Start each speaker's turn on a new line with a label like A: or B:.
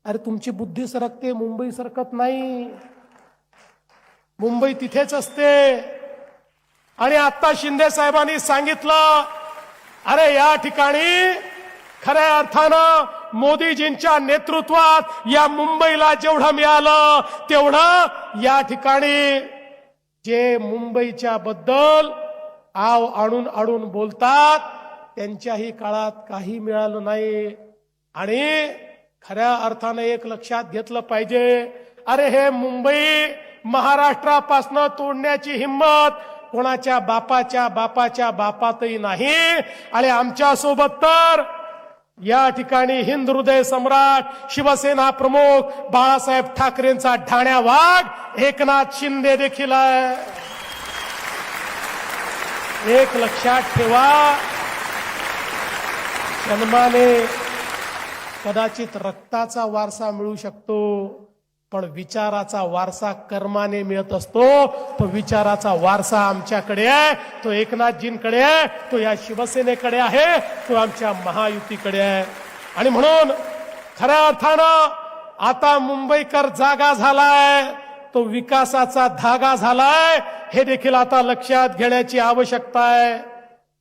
A: अरे तुमची बुद्धी सरकते, मुंबई सरकत नाही. मुंबई तिथेच असते. आणि आता शिंदे साहेबांनी सांगितलं, अरे या ठिकाणी खऱ्या अर्थानं मोदीजींच्या नेतृत्वात या मुंबईला जेवढं मिळालं तेवढं या ठिकाणी जे मुंबईच्या बद्दल आव आणून आणून बोलतात त्यांच्याही काळात काही मिळालं नाही. आणि खऱ्या अर्थानं एक लक्षात घेतलं पाहिजे, अरे हे मुंबई महाराष्ट्रापासनं तोडण्याची हिम्मत कोणाच्या बापाच्या बापातही नाही. आणि आमच्या सोबत तर या ठिकाणी हिंद हृदय सम्राट शिवसेना प्रमुख बाळासाहेब ठाकरेंचा ढाण्या वाघ एकनाथ शिंदे देखील आहे. एक लक्षात ठेवा, जन्माने कदाचित रक्ताचा वारसा मिळू शकतो, पण विचाराचा वारसा कर्माने मिळत असतो. तो विचाराचा वारसा आमच्याकडे आहे, तो एकनाथजींकडे आहे, तो या शिवसेनेकडे आहे, तो आमच्या महायुतीकडे आहे. आणि म्हणून खऱ्या अर्थानं आता मुंबईकर जागा झालाय, तो विकासाचा धागा झालाय, हे देखील आता लक्षात घेण्याची आवश्यकता आहे.